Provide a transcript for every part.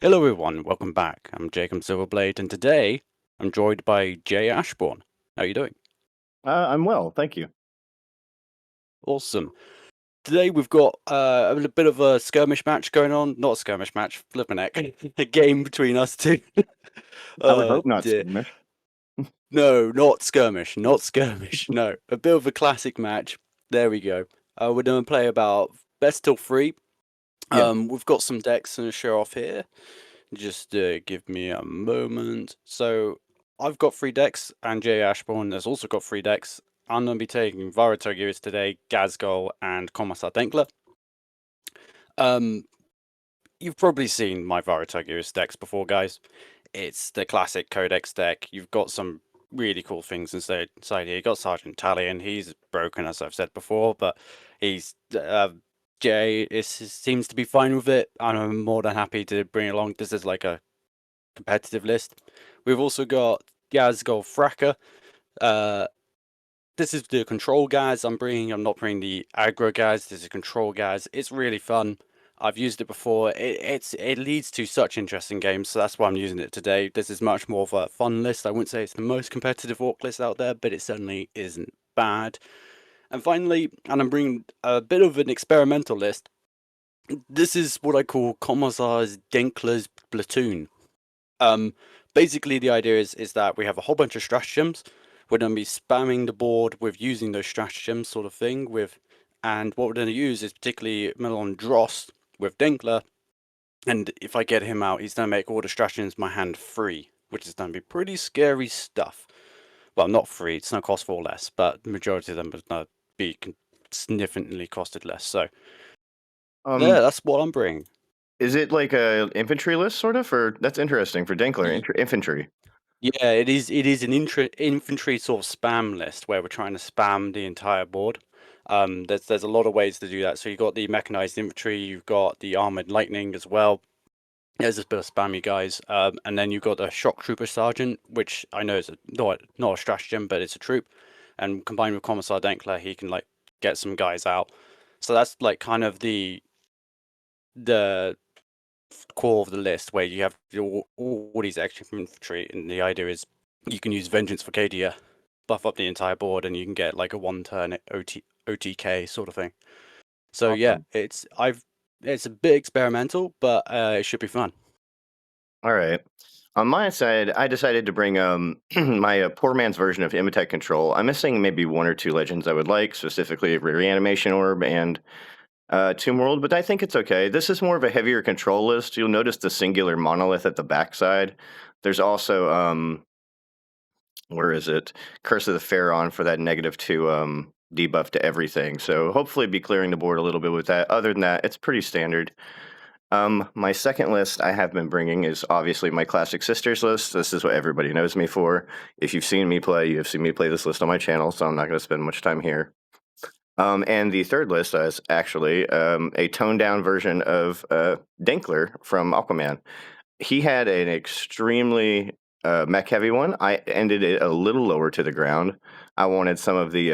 Hello everyone, welcome back. I'm Jachem Silverblade, and today I'm joined by Ashborne. How are you doing? I'm well, thank you. Awesome. Today we've got a bit of a skirmish match going on. Not a skirmish match, flipping heck. A game between us two. I would hope not Dear. skirmish. No, not skirmish, not skirmish. No, a bit of a classic match. There we go. We're going to play about best till 3. Yeah. We've got some decks to show off here. Just give me a moment. So I've got 3 decks, and Jay Ashborne has also got 3 decks. I'm going to be taking Varatogiris today, Gazgol, and Commissar Denkler. You've probably seen my Varatogiris decks before, guys. It's the classic Codex deck. You've got some really cool things inside here. You got Sergeant Talion. He's broken, as I've said before, but he's Jay seems to be fine with it, and I'm more than happy to bring it along. This is like a competitive list. We've also got Gazgol Fracker. This is the control guys I'm bringing. I'm not bringing the aggro guys. This is control guys. It's really fun. I've used it before. It leads to such interesting games, so that's why I'm using it today. This is much more of a fun list. I wouldn't say it's the most competitive orc list out there, but it certainly isn't bad. And finally, I'm bringing a bit of an experimental list. This is what I call Commissar's Denkler's Platoon. Basically the idea is that we have a whole bunch of stratagems. We're going to be spamming the board with using those stratagems sort of thing and what we're going to use is particularly Melon Dross with Denkler. And if I get him out, he's going to make all the stratagems in my hand free, which is going to be pretty scary stuff. Well, not free, it's going to cost 4 less, but the majority of them are going to be significantly costed less. So, yeah, that's what I'm bringing. Is it like a infantry list, sort of? Or that's interesting for Denkler, infantry. Yeah, it is. It is an infantry sort of spam list where we're trying to spam the entire board. There's a lot of ways to do that. So you've got the mechanized infantry, you've got the armored lightning as well. There's a bit of spammy guys, and then you've got the shock trooper sergeant, which I know is not a stratagem, but it's a troop. And combined with Commissar Denkler, he can like get some guys out. So that's like kind of the core of the list where you have all these extra infantry, and the idea is you can use Vengeance for Cadia, buff up the entire board, and you can get like a 1-turn OTK sort of thing. So yeah, Awesome. it's a bit experimental, but it should be fun. All right. On my side, I decided to bring my poor man's version of Imatech Control. I'm missing maybe 1 or 2 legends I would like, specifically Reanimation Orb and Tomb World, but I think it's okay. This is more of a heavier control list. You'll notice the singular monolith at the backside. There's also where is it? Curse of the Pharaon for that -2 debuff to everything. So hopefully be clearing the board a little bit with that. Other than that, it's pretty standard. My second list I have been bringing is obviously my Classic Sisters list. This is what everybody knows me for. If you've seen me play, you have seen me play this list on my channel, so I'm not going to spend much time here. And the third list is actually a toned-down version of Denkler from Aquaman. He had an extremely mech-heavy one. I ended it a little lower to the ground. I wanted some of the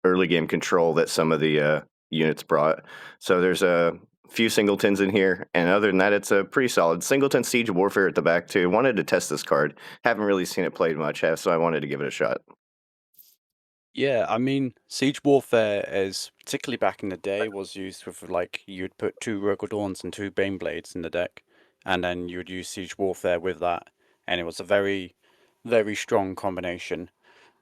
early game control that some of the units brought. So there's a few singletons in here, and other than that, it's a pretty solid singleton. Siege Warfare at the back too. Wanted to test this card. Haven't really seen it played much, so I wanted to give it a shot. Yeah, I mean, Siege Warfare is particularly back in the day was used with like you'd put 2 Rogodorns and 2 Baneblades in the deck, and then you would use Siege Warfare with that, and it was a very, very strong combination.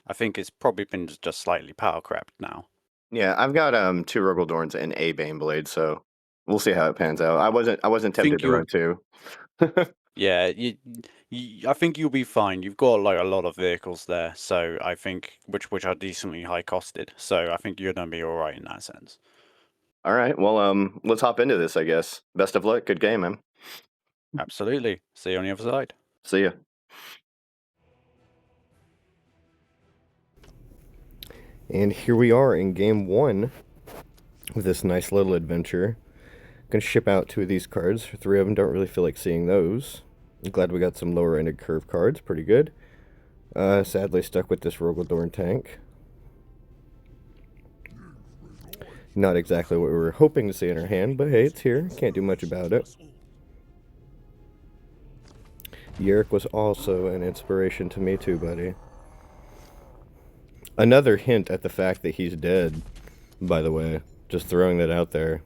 I think it's probably been just slightly power crept now. Yeah, I've got 2 Rogaldorns and a Baneblade, so we'll see how it pans out. I wasn't I tempted think to run 2. yeah, I think you'll be fine. You've got like a lot of vehicles there, so I think which are decently high costed. So I think you're gonna be all right in that sense. All right, well, let's hop into this, I guess. Best of luck. Good game, man. Absolutely. See you on the other side. See ya. And here we are in game 1 with this nice little adventure. Gonna ship out 2 of these cards. 3 of them, don't really feel like seeing those. I'm glad we got some lower-ended curve cards. Pretty good. Sadly stuck with this Rogaldorn tank. Not exactly what we were hoping to see in our hand, but hey, it's here. Can't do much about it. Yerk was also an inspiration to me too, buddy. Another hint at the fact that he's dead, by the way. Just throwing that out there.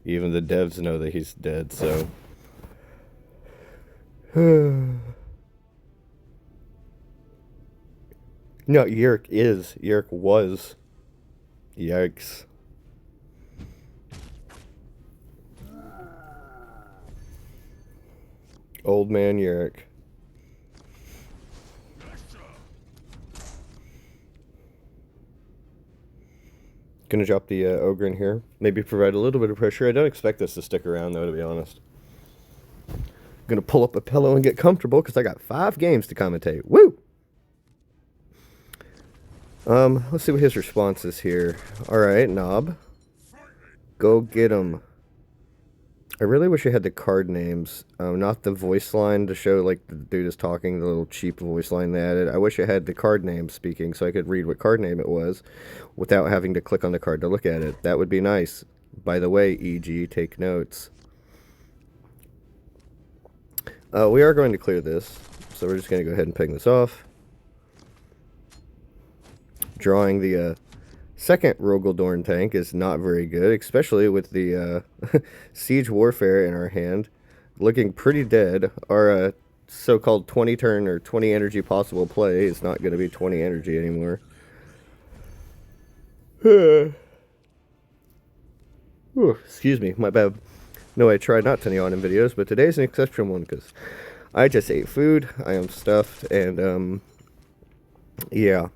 Even the devs know that he's dead, so... No, Yerk is. Yerk was. Yikes. Old man Yerk. Gonna drop the ogre in here. Maybe provide a little bit of pressure. I don't expect this to stick around, though, to be honest. Gonna pull up a pillow and get comfortable, because I got 5 games to commentate. Woo! Let's see what his response is here. Alright, Knob. Go get him. I really wish I had the card names, not the voice line to show, like, the dude is talking, the little cheap voice line they added. I wish I had the card name speaking so I could read what card name it was without having to click on the card to look at it. That would be nice. By the way, EG, take notes. We are going to clear this, so we're just going to go ahead and ping this off. Drawing the second Rogaldorn tank is not very good, especially with the Siege Warfare in our hand. Looking pretty dead. Our so-called 20 turn or 20 energy possible play is not going to be 20 energy anymore. Ooh, excuse me, my bad. No, I tried not to yawn in videos, but today's an exceptional one because I just ate food, I am stuffed, and yeah.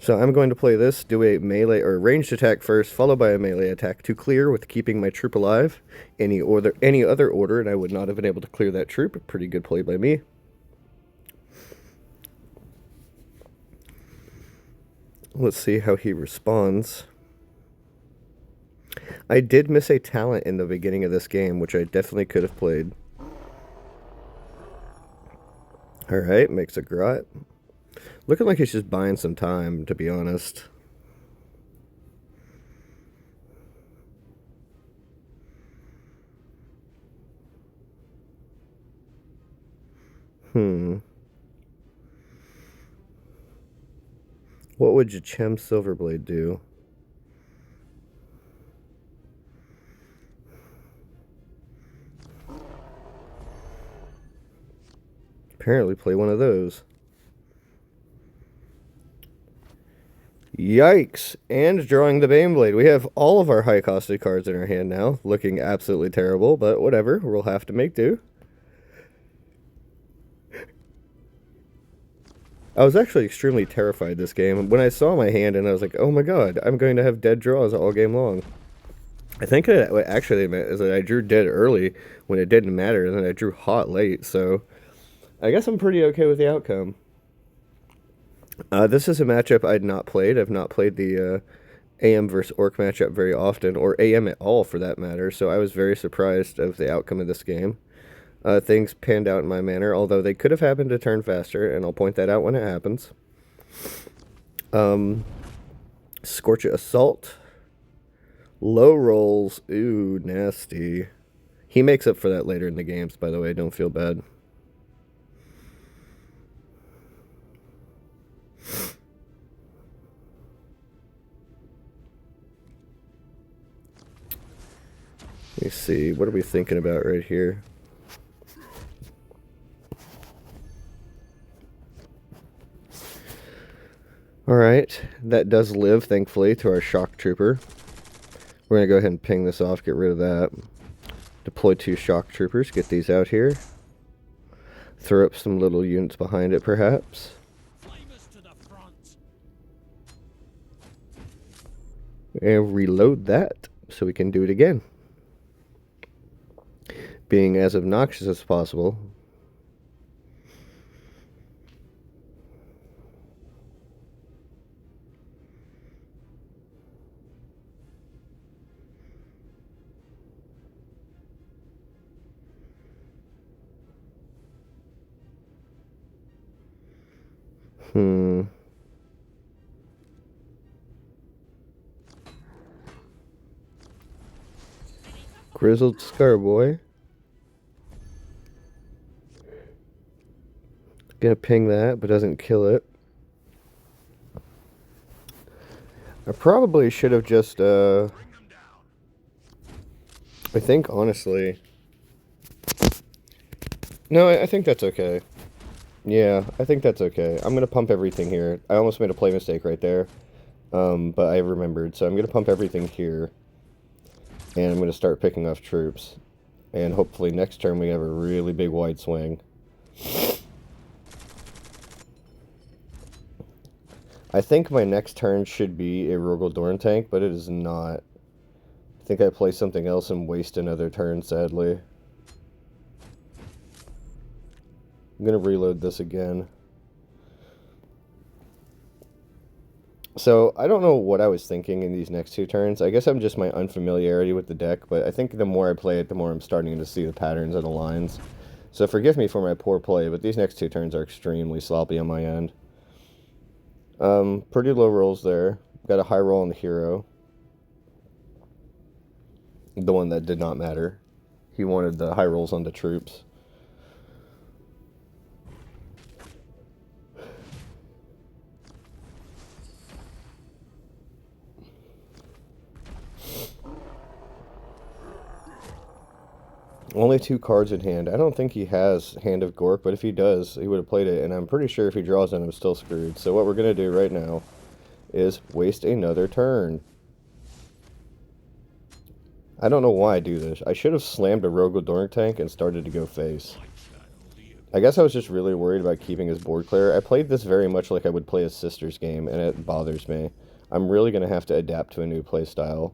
So I'm going to play this, do a melee or ranged attack first, followed by a melee attack to clear with keeping my troop alive. Any other order, and I would not have been able to clear that troop. A pretty good play by me. Let's see how he responds. I did miss a talent in the beginning of this game, which I definitely could have played. Alright, makes a grot. Looking like he's just buying some time, to be honest. What would Jachem Silverblade do? Apparently play one of those. Yikes! And drawing the Baneblade. We have all of our high-costed cards in our hand now, looking absolutely terrible, but whatever, we'll have to make do. I was actually extremely terrified this game. When I saw my hand and I was like, oh my god, I'm going to have dead draws all game long. I think what actually meant is that I drew dead early when it didn't matter, and then I drew hot late, so I guess I'm pretty okay with the outcome. This is a matchup I'd not played. I've not played the AM versus Orc matchup very often, or AM at all for that matter, so I was very surprised of the outcome of this game. Things panned out in my manner, although they could have happened a turn faster, and I'll point that out when it happens. Scorch Assault. Low rolls. Ooh, nasty. He makes up for that later in the games, by the way. Don't feel bad. Let me see. What are we thinking about right here? Alright. That does live, thankfully, to our Shock Trooper. We're going to go ahead and ping this off, get rid of that. Deploy 2 Shock Troopers, get these out here. Throw up some little units behind it, perhaps. And reload that, so we can do it again. Being as obnoxious as possible. Grizzled Scarboy. Gonna ping that, but doesn't kill it. I probably should have just, I think, honestly... No, I think that's okay. Yeah, I think that's okay. I'm gonna pump everything here. I almost made a play mistake right there. But I remembered, so I'm gonna pump everything here. And I'm gonna start picking off troops. And hopefully next turn we have a really big wide swing. I think my next turn should be a Rogel Dorn tank, but it is not. I think I play something else and waste another turn, sadly. I'm gonna reload this again. So, I don't know what I was thinking in these next two turns. I guess I'm just my unfamiliarity with the deck, but I think the more I play it, the more I'm starting to see the patterns and the lines. So forgive me for my poor play, but these next two turns are extremely sloppy on my end. Pretty low rolls there. Got a high roll on the hero. The one that did not matter. He wanted the high rolls on the troops. Only two cards in hand. I don't think he has Hand of Gork, but if he does, he would have played it, and I'm pretty sure if he draws it, I'm still screwed. So what we're going to do right now is waste another turn. I don't know why I do this. I should have slammed a Rogel Dorn tank and started to go face. I guess I was just really worried about keeping his board clear. I played this very much like I would play a Sisters game, and it bothers me. I'm really going to have to adapt to a new playstyle.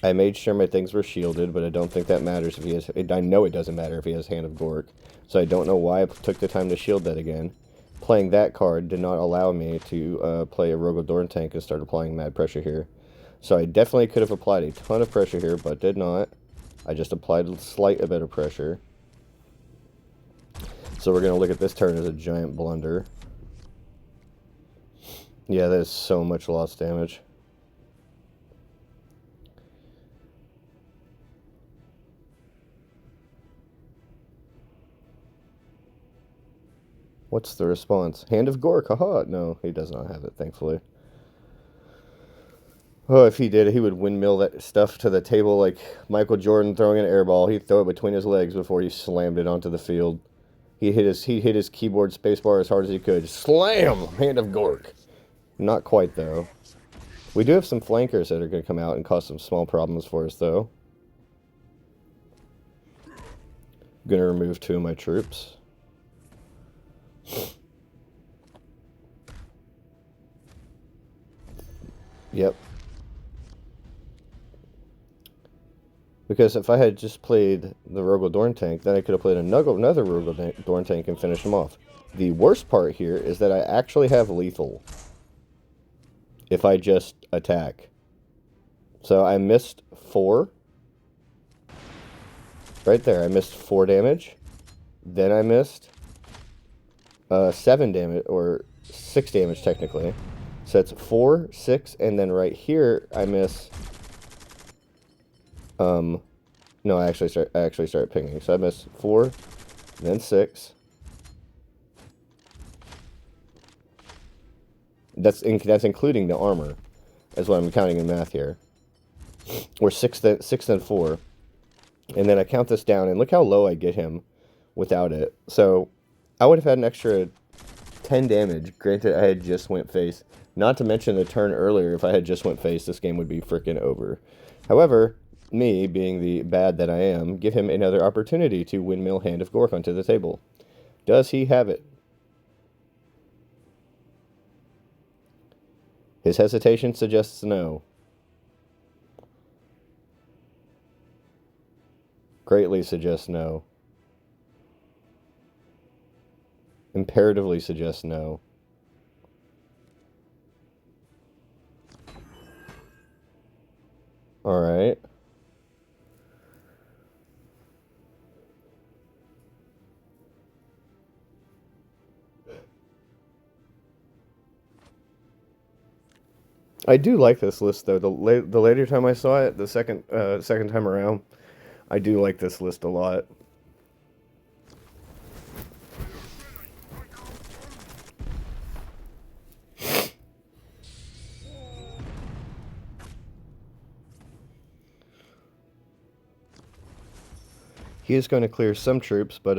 I made sure my things were shielded, but I don't think that matters if he has... I know it doesn't matter if he has Hand of Gork, so I don't know why I took the time to shield that again. Playing that card did not allow me to play a Rogel Dorn tank and start applying mad pressure here. So I definitely could have applied a ton of pressure here, but did not. I just applied a slight bit of pressure. So we're going to look at this turn as a giant blunder. Yeah, that is so much lost damage. What's the response? Hand of Gork, haha! No, he does not have it, thankfully. Oh, if he did, he would windmill that stuff to the table like Michael Jordan throwing an air ball. He'd throw it between his legs before he slammed it onto the field. He hit his keyboard spacebar as hard as he could. Slam! Hand of Gork. Not quite, though. We do have some flankers that are going to come out and cause some small problems for us, though. I'm going to remove two of my troops. Yep. Because if I had just played the Rogel Dorn tank, then I could have played another Rogel Dorn tank and finished him off. The worst part here is that I actually have lethal if I just attack. So I missed 4. Right there, I missed 4 damage. Then I missed 7 damage, or 6 damage technically. So it's 4, 6, and then right here I miss... No, I actually start pinging. So I missed 4, then 6. That's including the armor, is what I'm counting in math here. Or 6 then 4. And then I count this down, and look how low I get him without it. So I would have had an extra 10 damage. Granted, I had just went face. Not to mention the turn earlier, if I had just went face, this game would be freaking over. However, me, being the bad that I am, give him another opportunity to windmill Hand of Gork onto the table. Does he have it? His hesitation suggests no. Greatly suggests no. Imperatively suggests no. Alright. I do like this list, though. The later time I saw it, the second time around, I do like this list a lot. He is going to clear some troops, but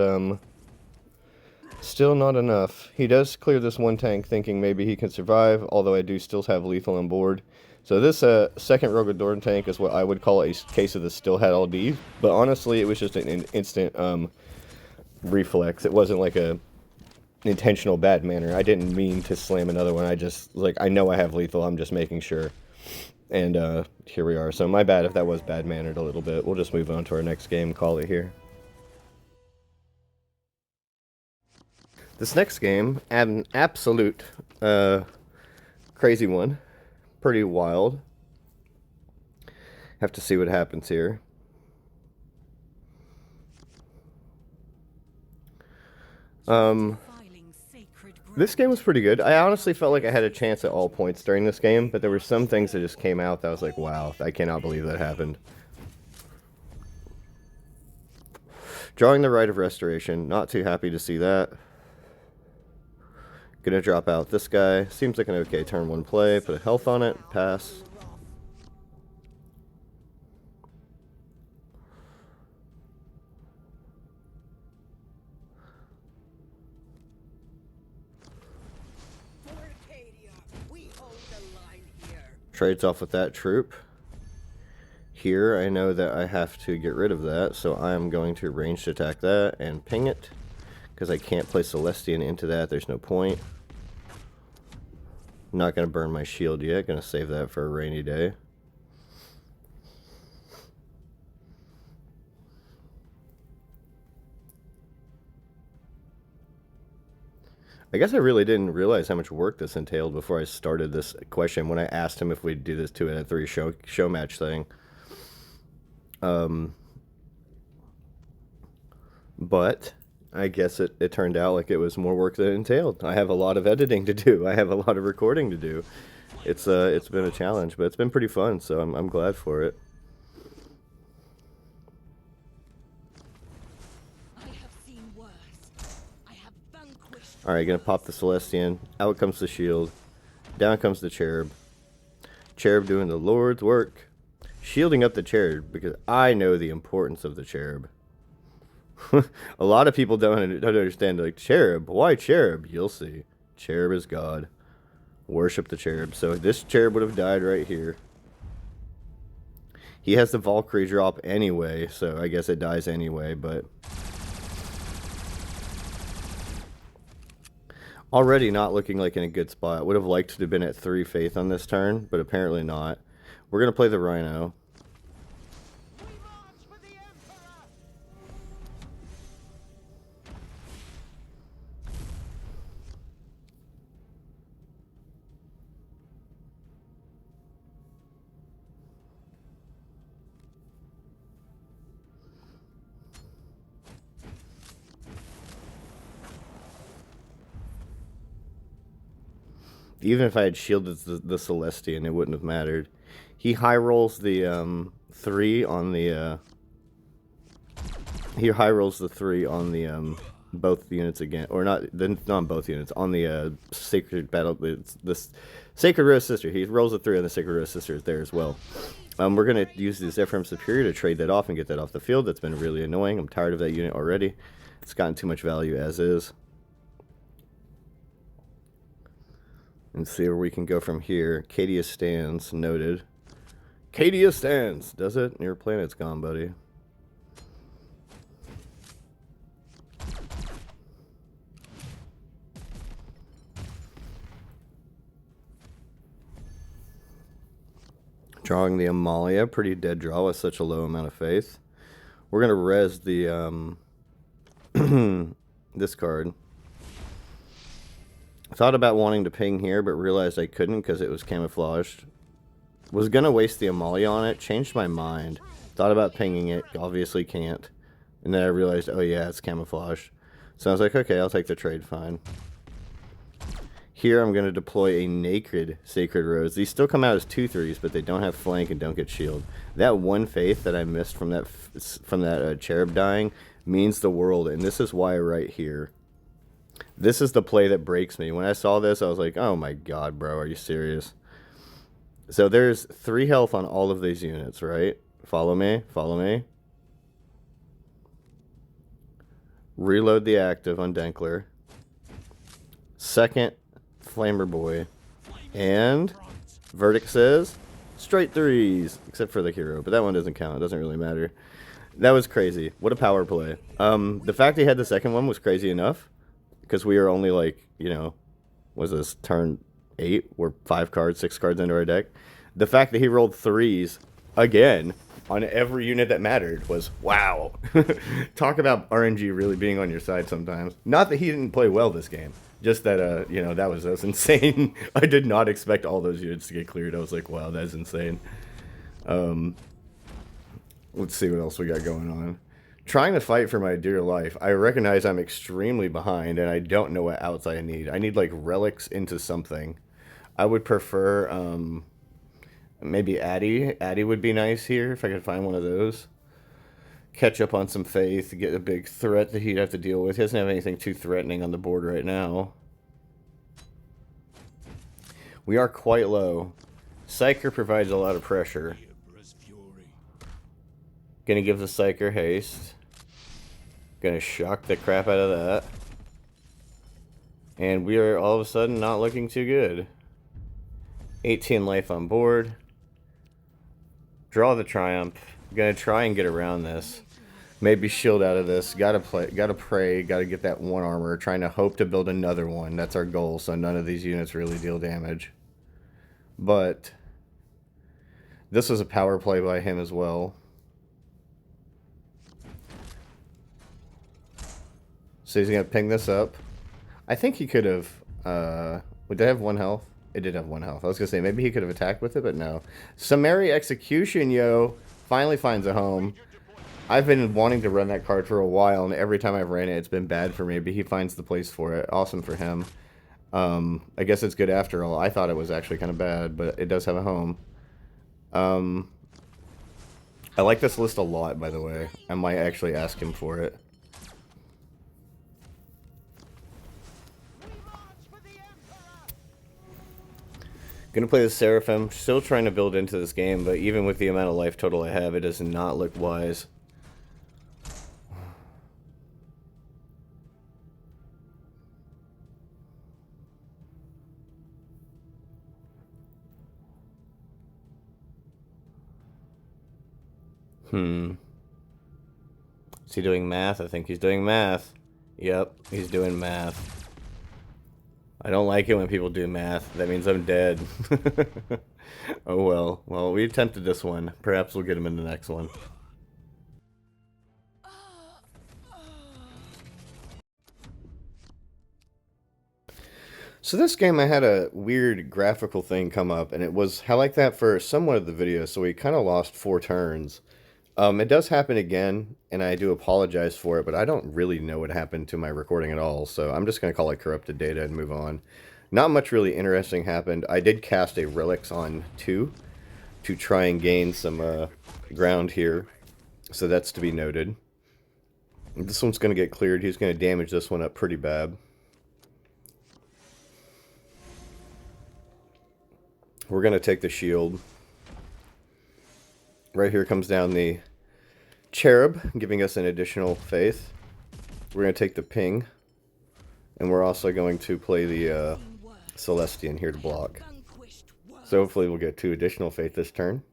still not enough. He does clear this one tank thinking maybe he can survive, although I do still have lethal on board. So this second Rogadorn tank is what I would call a case of the still had all D, but honestly it was just an instant reflex. It wasn't like a intentional bad manner. I didn't mean to slam another one. I just, like, I know I have lethal, I'm just making sure. And here we are. So my bad if that was bad mannered a little bit. We'll just move on to our next game, call it here. This next game, an absolute crazy one. Pretty wild. Have to see what happens here. This game was pretty good. I honestly felt like I had a chance at all points during this game, but there were some things that just came out that I was like, wow, I cannot believe that happened. Drawing the Rite of Restoration. Not too happy to see that. Gonna drop out this guy. Seems like an okay turn one play. Put a health on it. Pass. Trades off with that troop. Here, I know that I have to get rid of that, so I am going to ranged attack that and ping it. Because I can't play Celestian into that, there's no point. I'm not going to burn my shield yet, going to save that for a rainy day. I guess I really didn't realize how much work this entailed before I started this question when I asked him if we'd do this 2 out of 3 show match thing. But I guess it turned out like it was more work than it entailed. I have a lot of editing to do. I have a lot of recording to do. It's been a challenge, but it's been pretty fun, so I'm glad for it. Alright, gonna pop the Celestian. Out comes the shield. Down comes the Cherub. Cherub doing the Lord's work. Shielding up the Cherub because I know the importance of the Cherub. A lot of people don't understand, like, Cherub. Why Cherub? You'll see. Cherub is God. Worship the Cherub. So this Cherub would have died right here. He has the Valkyrie drop anyway, so I guess it dies anyway, but... Already not looking like in a good spot. Would have liked to have been at 3 faith on this turn, but apparently not. We're going to play the Rhino. Even if I had shielded the Celestian, it wouldn't have mattered. He high rolls the 3 on the he high rolls the 3 on the both units again, or not on both units, on the Sacred Battle, the Sacred Rose Sister. He rolls the 3 on the Sacred Rose Sister there as well. We're gonna use this Ephraim Superior to trade that off and get that off the field. That's been really annoying. I'm tired of that unit already. It's gotten too much value as is. And see where we can go from here. Cadia stands, noted. Cadia stands! Does it? Your planet's gone, buddy. Drawing the Amalia. Pretty dead draw with such a low amount of faith. We're going to res the this card. Thought about wanting to ping here, but realized I couldn't because it was camouflaged. Was going to waste the Amalia on it. Changed my mind. Thought about pinging it. Obviously can't. And then I realized, oh yeah, it's camouflaged. So I was like, okay, I'll take the trade, fine. Here I'm going to deploy a naked Sacred Rose. These still come out as 2/3s, but they don't have flank and don't get shield. That one faith that I missed from that Cherub dying means the world, and this is why right here. This is the play that breaks me. When I saw this, I was like, oh my god, bro, are you serious? So there's 3 health on all of these units, right? Follow me, follow me. Reload the active on Denkler. Second, Flamer Boy. And verdict says straight threes, except for the hero, but that one doesn't count. It doesn't really matter. That was crazy. What a power play. The fact he had the second one was crazy enough, because we are only like, you know, was this turn 8? We're 5 cards, 6 cards into our deck. The fact that he rolled threes again on every unit that mattered was wow. Talk about RNG really being on your side sometimes. Not that he didn't play well this game. Just that, you know, that was insane. I did not expect all those units to get cleared. I was like, wow, that's insane. Let's see what else we got going on. Trying to fight for my dear life. I recognize I'm extremely behind, and I don't know what outs I need. I need, like, relics into something. I would prefer, maybe Addy. Addy would be nice here, if I could find one of those. Catch up on some faith, get a big threat that he'd have to deal with. He doesn't have anything too threatening on the board right now. We are quite low. Psyker provides a lot of pressure. Gonna give the Psyker haste. Gonna shock the crap out of that. And we are all of a sudden not looking too good. 18 life on board. Draw the Triumph. Gonna try and get around this. Maybe shield out of this. Gotta pray. Gotta get that 1 armor. Trying to hope to build another one. That's our goal, so none of these units really deal damage. But this was a power play by him as well. So he's gonna ping this up. I think he could have, would they have 1 health? It did have 1 health. I was gonna say, maybe he could have attacked with it, but no. Summary Execution, yo. Finally finds a home. I've been wanting to run that card for a while, and every time I've ran it, it's been bad for me, but he finds the place for it. Awesome for him. I guess it's good after all. I thought it was actually kind of bad, but it does have a home. I like this list a lot, by the way. I might actually ask him for it. Gonna play the Seraphim. Still trying to build into this game, but even with the amount of life total I have, it does not look wise. Is he doing math? I think he's doing math. Yep, he's doing math. I don't like it when people do math. That means I'm dead. Oh well. Well, we attempted this one. Perhaps we'll get him in the next one. So this game, I had a weird graphical thing come up, and it was like that for somewhat of the video, so we kind of lost 4 turns. It does happen again, and I do apologize for it, but I don't really know what happened to my recording at all, so I'm just going to call it corrupted data and move on. Not much really interesting happened. I did cast a Relics on 2 to try and gain some ground here, so that's to be noted. This one's going to get cleared. He's going to damage this one up pretty bad. We're going to take the shield. Right here comes down the Cherub, giving us an additional faith. We're going to take the ping. And we're also going to play the Celestian here to block. So hopefully we'll get 2 additional faith this turn.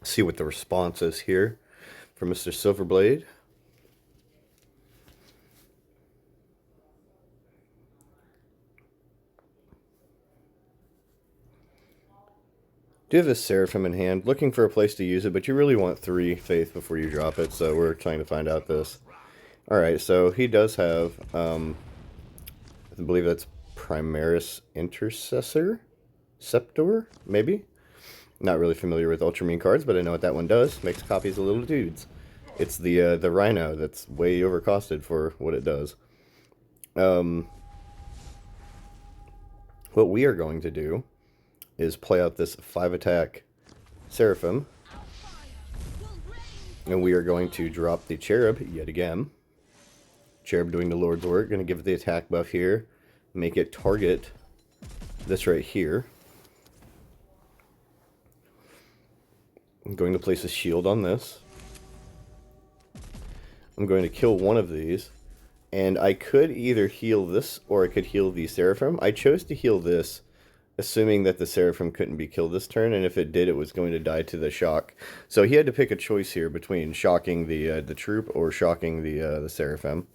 See what the response is here from Mr. Silverblade. Do have this Seraphim in hand, looking for a place to use it, but you really want 3 faith before you drop it, so we're trying to find out this. Alright, so he does have, I believe that's Primaris Intercessor? Sceptor, maybe? Not really familiar with Ultramarine cards, but I know what that one does. Makes copies of little dudes. It's the Rhino that's way overcosted for what it does. What we are going to do is play out this 5-attack Seraphim. And we are going to drop the Cherub yet again. Cherub doing the Lord's work. Going to give it the attack buff here. Make it target this right here. I'm going to place a shield on this. I'm going to kill one of these. And I could either heal this or I could heal the Seraphim. I chose to heal this, assuming that the Seraphim couldn't be killed this turn, and if it did, it was going to die to the shock. So he had to pick a choice here between shocking the troop or shocking the Seraphim.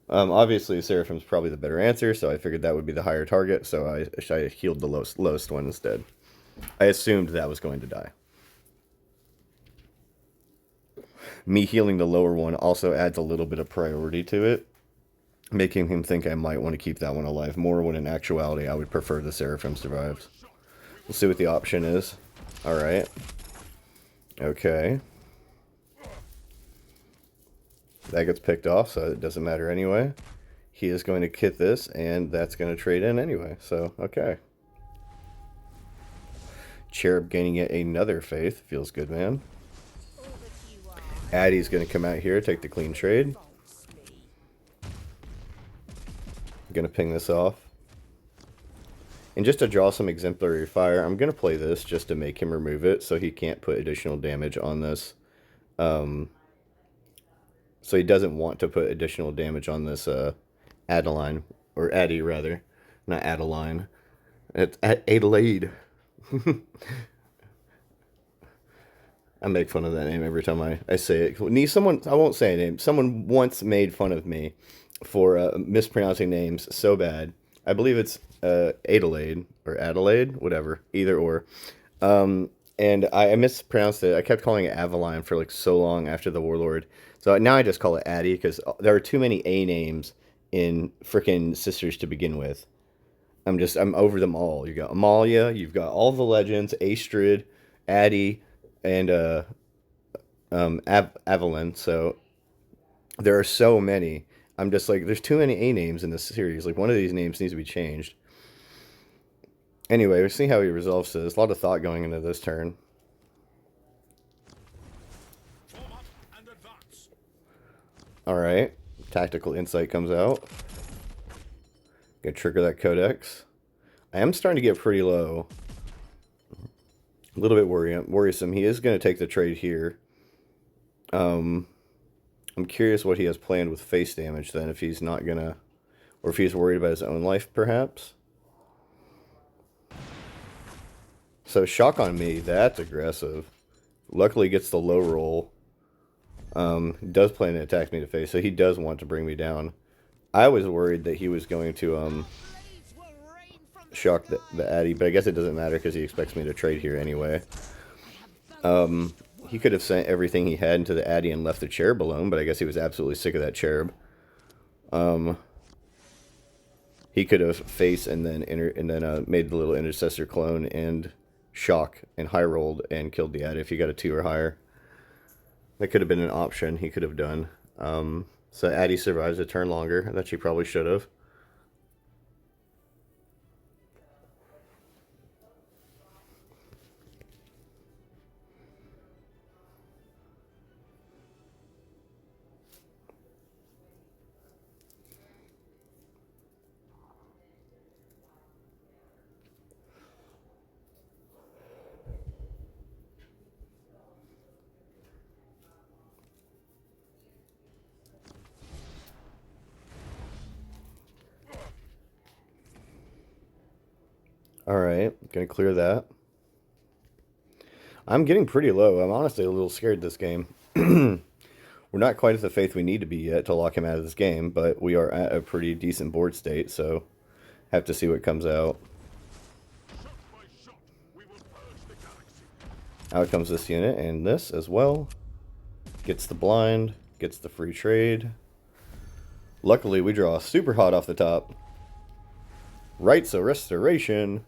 Obviously, the Seraphim's probably the better answer, so I figured that would be the higher target, so I healed the lowest one instead. I assumed that was going to die. Me healing the lower one also adds a little bit of priority to it, making him think I might want to keep that one alive more, when in actuality I would prefer the Seraphim survives. We'll see what the option is. Alright. Okay. That gets picked off, so it doesn't matter anyway. He is going to kit this, and that's going to trade in anyway, so okay. Cherub gaining yet another faith. Feels good, man. Addie's going to come out here, take the clean trade. Going to ping this off. And just to draw some exemplary fire, I'm going to play this just to make him remove it so he can't put additional damage on this. So he doesn't want to put additional damage on this Adeline, or Addie rather, not Adeline. It's Adelaide. I make fun of that name every time I say it. Someone, I won't say a name. Someone once made fun of me for mispronouncing names so bad. I believe it's Adelaide or Adelaide, whatever, either or. And I mispronounced it. I kept calling it Aveline for like so long after the Warlord. So now I just call it Addie because there are too many A names in frickin' Sisters to begin with. I'm over them all. You got Amalia, you've got all the legends, Astrid, Addie, and Evelyn. So there are so many. I'm just like, there's too many A names in this series. Like, one of these names needs to be changed. Anyway, we'll see how he resolves this. A lot of thought going into this turn. Alright. Tactical Insight comes out. Gonna trigger that Codex. I am starting to get pretty low. A little bit worrisome. He is going to take the trade here. I'm curious what he has planned with face damage then, if he's not going to... Or if he's worried about his own life, perhaps. So, shock on me. That's aggressive. Luckily gets the low roll. Does plan to attack me to face, so he does want to bring me down. I was worried that he was going to shock the Addy, but I guess it doesn't matter because he expects me to trade here anyway. He could have sent everything he had into the Addy and left the Cherub alone, but I guess he was absolutely sick of that Cherub. He could have faced and then made the little Intercessor clone and shock and high rolled and killed the Addy if he got a 2 or higher. That could have been an option he could have done. So Addy survives a turn longer that she probably should have. Alright, gonna clear that. I'm getting pretty low. I'm honestly a little scared this game. We're not quite at the faith we need to be yet to lock him out of this game, but we are at a pretty decent board state, so have to see what comes out. Out comes this unit, and this as well. Gets the blind, gets the free trade. Luckily, we draw super hot off the top. Rights of Restoration.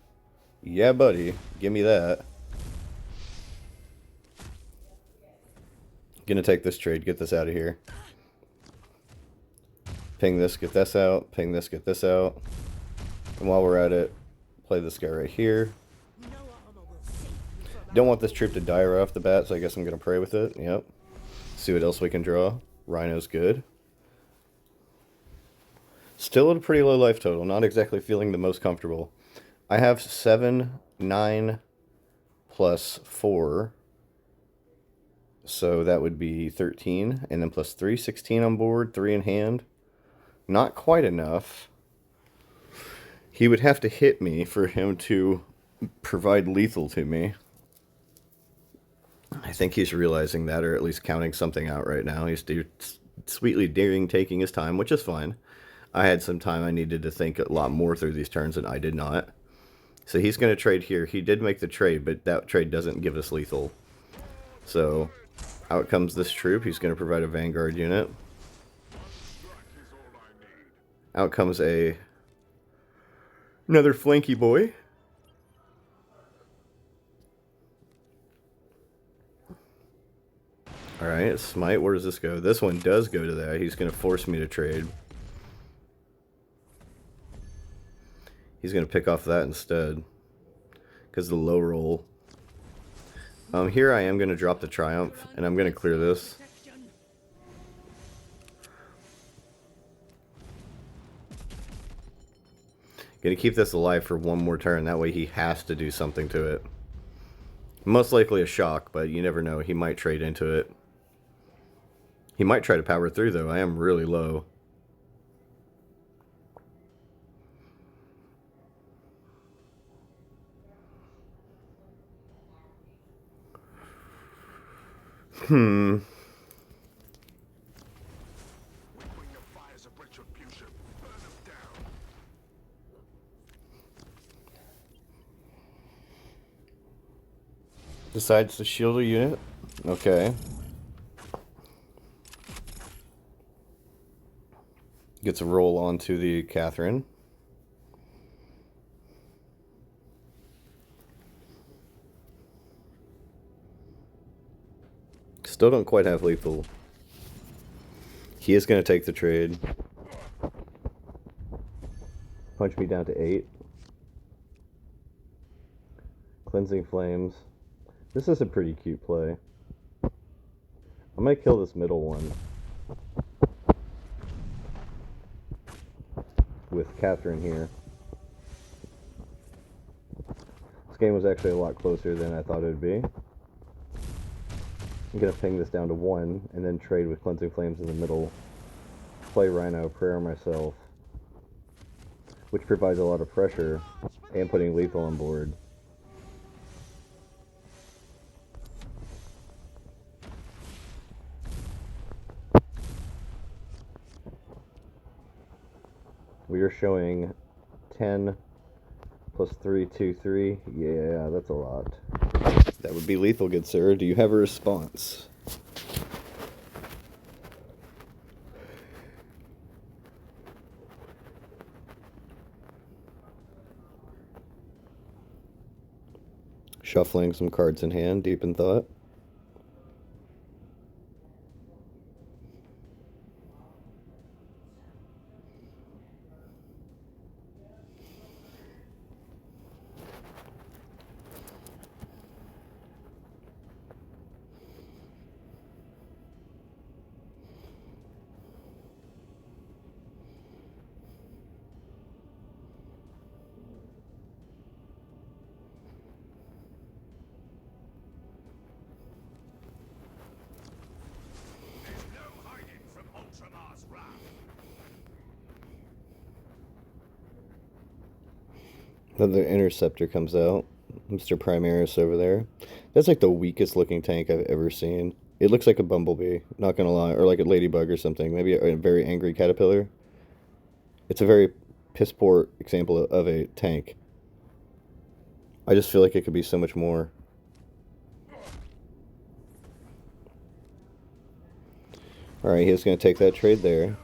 Yeah, buddy. Give me that. Gonna take this trade. Get this out of here. Ping this, get this out. Ping this, get this out. And while we're at it, play this guy right here. Don't want this troop to die right off the bat, so I guess I'm gonna pray with it. Yep. See what else we can draw. Rhino's good. Still at a pretty low life total. Not exactly feeling the most comfortable. I have 7, 9 plus 4. So that would be 13. And then plus 3, 16 on board, 3 in hand. Not quite enough. He would have to hit me for him to provide lethal to me. I think he's realizing that, or at least counting something out right now. He's sweetly daring taking his time, which is fine. I had some time I needed to think a lot more through these turns, and I did not. So he's going to trade here. He did make the trade, but that trade doesn't give us lethal. So out comes this troop. He's going to provide a vanguard unit. Out comes another flanky boy. Alright, smite. Where does this go? This one does go to that. He's going to force me to trade. He's going to pick off that instead. Because the low roll. Here I am going to drop the Triumph. And I'm going to clear this. Going to keep this alive for one more turn. That way he has to do something to it. Most likely a shock, but you never know. He might trade into it. He might try to power through, though. I am really low. Decides to shield a unit. Okay. Gets a roll onto the Catherine. Still don't quite have lethal. He is going to take the trade. Punch me down to 8. Cleansing Flames. This is a pretty cute play. I'm going to kill this middle one. With Catherine here. This game was actually a lot closer than I thought it would be. I'm going to ping this down to 1 and then trade with Cleansing Flames in the middle. Play Rhino, prayer myself. Which provides a lot of pressure and putting lethal on board. We are showing 10 plus 3, 2, 3. Yeah, that's a lot. That would be lethal, good sir. Do you have a response? Shuffling some cards in hand, deep in thought. Then the Interceptor comes out. Mr. Primaris over there. That's like the weakest looking tank I've ever seen. It looks like a bumblebee, not gonna lie, or like a ladybug or something. Maybe a very angry caterpillar. It's a very piss poor example of a tank. I just feel like it could be so much more. Alright, he's gonna take that trade there.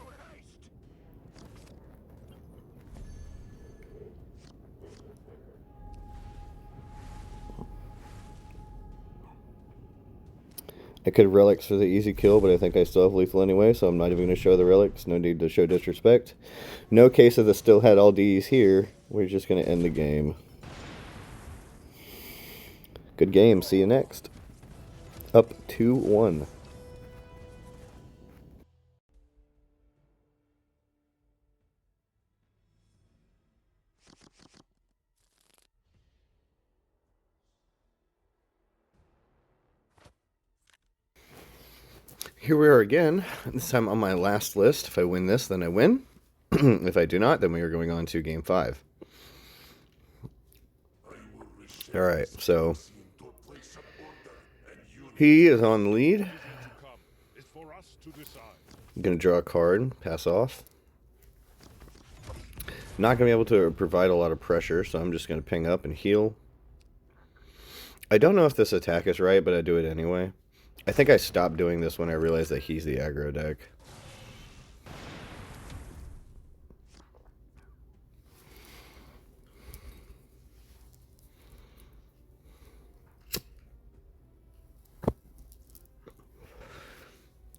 I could relics for the easy kill, but I think I still have lethal anyway, so I'm not even going to show the relics. No need to show disrespect. No case of the still had all Ds here. We're just going to end the game. Good game. See you next. Up 2-1. here we are again. This time on my last list. If I win this, then I win. If I do not, then we are going on to game 5. Alright, so he is on the lead. I'm going to draw a card, pass off. Not going to be able to provide a lot of pressure, so I'm just going to ping up and heal. I don't know if this attack is right, but I do it anyway. I think I stopped doing this when I realized that he's the aggro deck.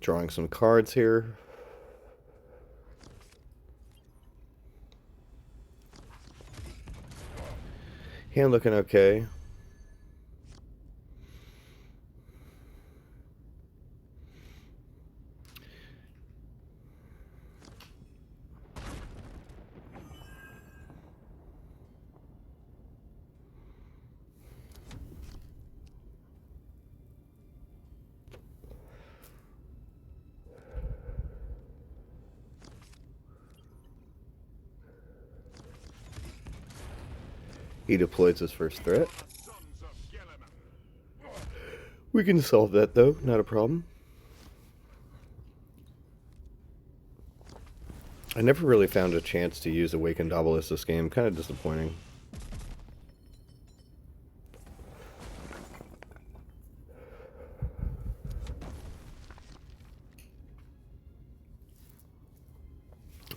Drawing some cards here. Hand looking okay. He deploys his first threat. We can solve that though, not a problem. I never really found a chance to use Awakened Obelisk this game, kind of disappointing.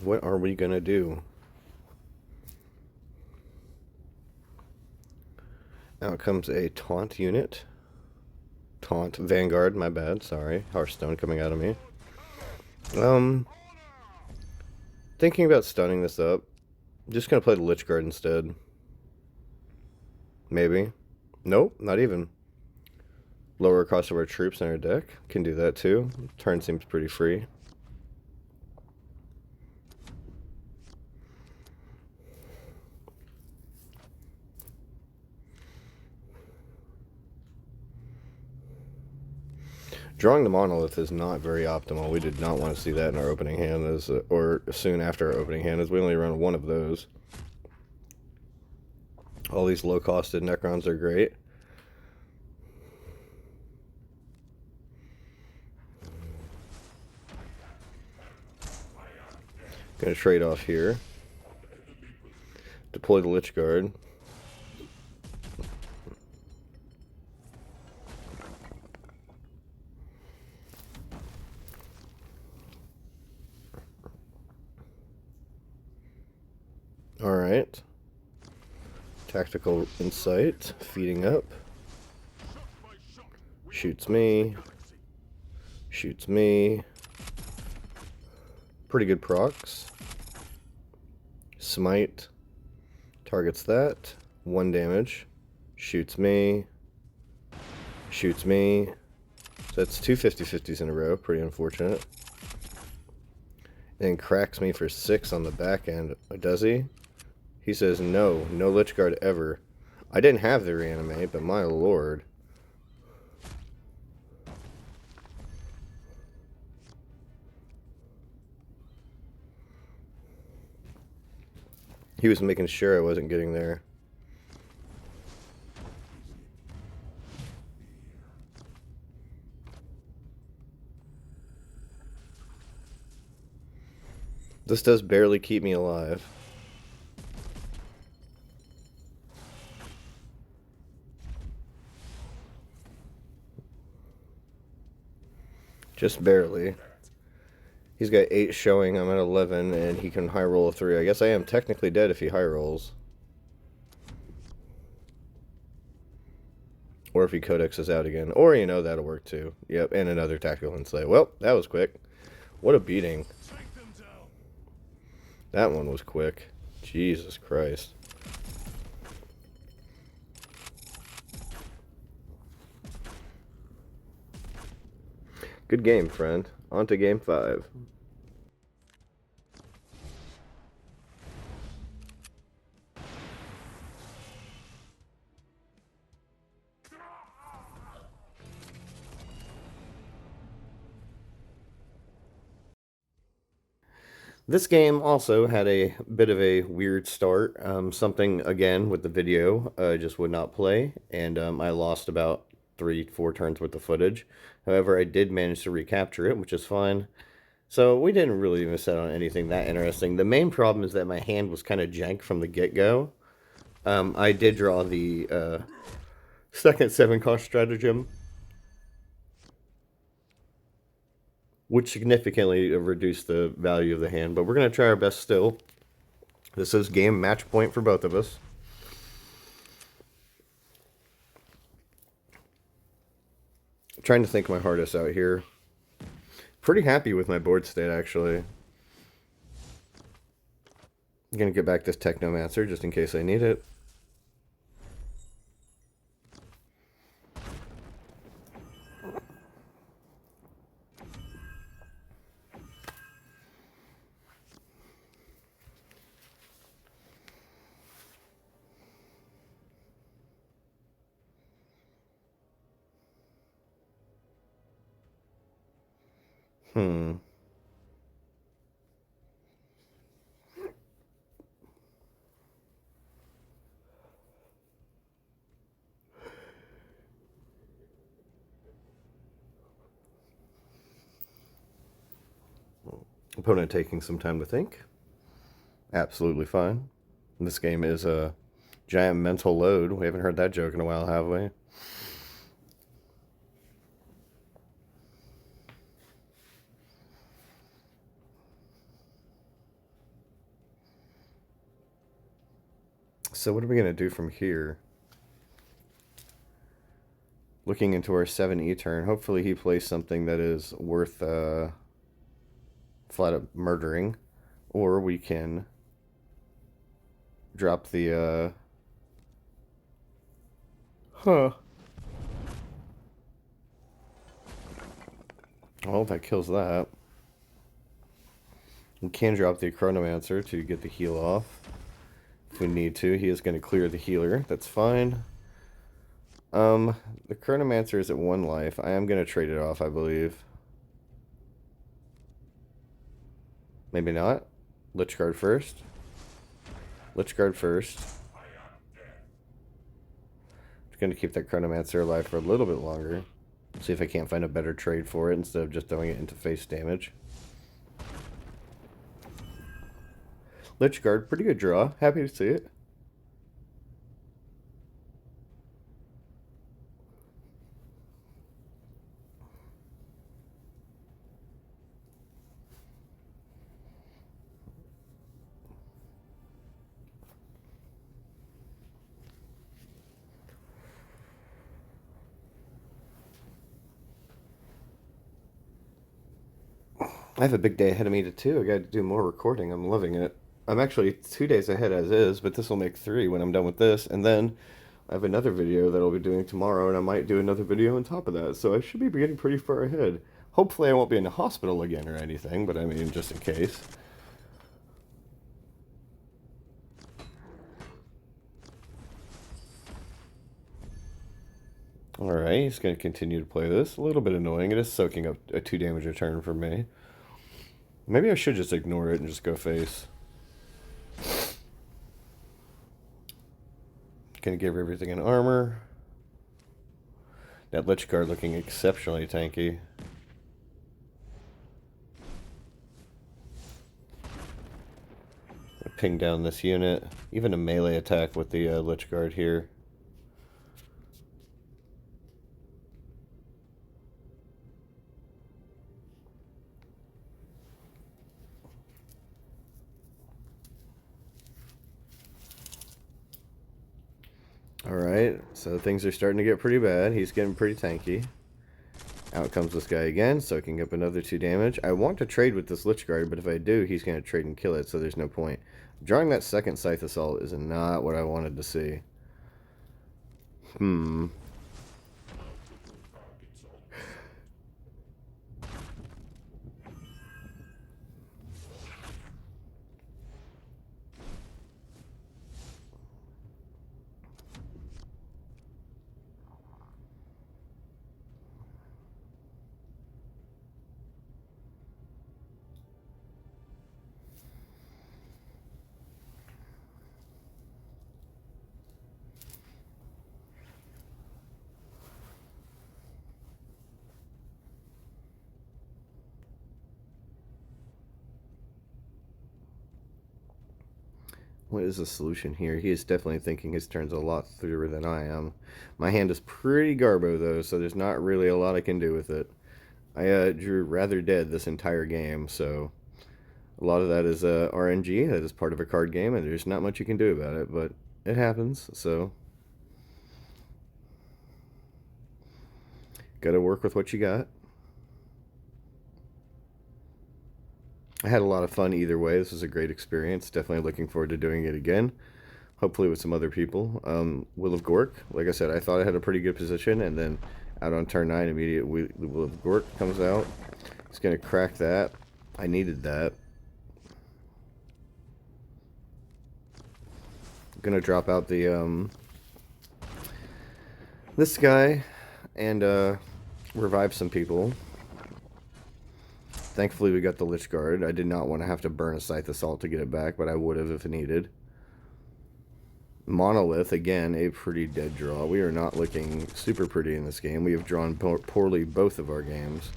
What are we gonna do? Out comes a taunt unit. Taunt Vanguard, my bad, sorry. Hearthstone coming out of me. Thinking about stunning this up. Just gonna play the Lich Guard instead. Maybe. Nope, not even. Lower cost of our troops in our deck. Can do that too. Turn seems pretty free. Drawing the Monolith is not very optimal. We did not want to see that in our opening hand, or soon after our opening hand, as we only run one of those. All these low-costed Necrons are great. Gonna trade off here. Deploy the Lich Guard. Alright. Tactical Insight, feeding up. Shoots me. Shoots me. Pretty good procs. Smite. Targets that. 1 damage. Shoots me. Shoots me. So that's 2 50-50s in a row. Pretty unfortunate. And cracks me for 6 on the back end. Does he? He says no. No Lich Guard ever. I didn't have the reanimate, but my lord. He was making sure I wasn't getting there. This does barely keep me alive. Just barely. He's got 8 showing, I'm at 11, and he can high roll a 3. I guess I am technically dead if he high rolls. Or if he codexes out again. Or, you know, that'll work too. Yep, and another tactical insight. Well, that was quick. What a beating. That one was quick. Jesus Christ. Good game, friend. On to game 5. This game also had a bit of a weird start. Something, again, with the video just would not play, and I lost about 3-4 turns worth of footage. However, I did manage to recapture it, which is fine. So we didn't really miss out on anything that interesting. The main problem is that my hand was kind of jank from the get-go. I did draw the second 7-cost stratagem, which significantly reduced the value of the hand, but we're going to try our best still. This is game match point for both of us. I'm trying to think my hardest out here. Pretty happy with my board state, actually. I'm going to get back this Technomancer just in case I need it. Opponent taking some time to think. Absolutely fine. This game is a giant mental load. We haven't heard that joke in a while, have we? So what are we going to do from here? Looking into our 7E turn, hopefully he plays something that is worth flat up murdering. Or we can drop the Well, that kills that. We can drop the Chronomancer to get the heal off. If we need to, he is going to clear the healer. That's fine. The Chronomancer is at 1 life. I am going to trade it off, I believe. Maybe not. Lich Guard first. Lich Guard first. Just going to keep that Chronomancer alive for a little bit longer. See if I can't find a better trade for it instead of just throwing it into face damage. Lich Guard, pretty good draw. Happy to see it. I have a big day ahead of me too. I got to do more recording. I'm loving it. I'm actually 2 days ahead as is, but this will make 3 when I'm done with this. And then I have another video that I'll be doing tomorrow, and I might do another video on top of that. So I should be getting pretty far ahead. Hopefully I won't be in the hospital again or anything, but I mean, just in case. Alright, he's going to continue to play this. A little bit annoying. It is soaking up a 2 damage a turn from me. Maybe I should just ignore it and just go face. Gonna give everything in armor. That Lich Guard looking exceptionally tanky. Ping down this unit. Even a melee attack with the Lich Guard here. Alright, so things are starting to get pretty bad. He's getting pretty tanky. Out comes this guy again, soaking up another 2 damage. I want to trade with this Lich Guard, but if I do, he's going to trade and kill it, so there's no point. Drawing that second Scythe Assault is not what I wanted to see. What is the solution here? He is definitely thinking his turn's a lot clearer than I am. My hand is pretty garbo, though, so there's not really a lot I can do with it. I drew rather dead this entire game, so a lot of that is RNG. That is part of a card game, and there's not much you can do about it, but it happens, so gotta work with what you got. I had a lot of fun either way. This was a great experience. Definitely looking forward to doing it again. Hopefully with some other people. Will of Gork, like I said, I thought I had a pretty good position, and then out on turn 9, immediately Will of Gork comes out. He's going to crack that. I needed that. I'm going to drop out the this guy and revive some people. Thankfully we got the Lich Guard. I did not want to have to burn a Scythe Assault to get it back, but I would have if needed. Monolith, again, a pretty dead draw. We are not looking super pretty in this game. We have drawn poorly both of our games.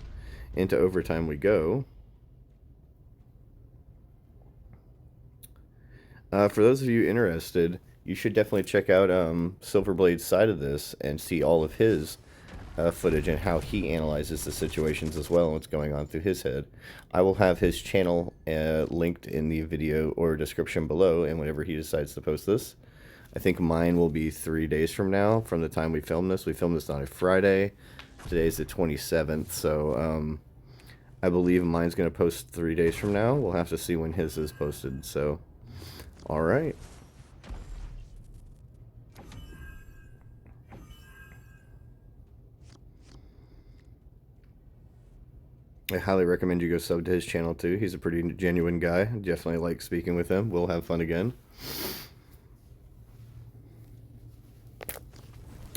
Into overtime we go. For those of you interested, you should definitely check out Silverblade's side of this and see all of his footage and how he analyzes the situations as well and what's going on through his head. I will have his channel linked in the video or description below, and whenever he decides to post this. I think mine will be 3 days from now from the time we film this. We filmed this on a Friday. Today's the 27th, so I believe mine's going to post 3 days from now. We'll have to see when his is posted, so alright. I highly recommend you go sub to his channel too. He's a pretty genuine guy. Definitely like speaking with him. We'll have fun again.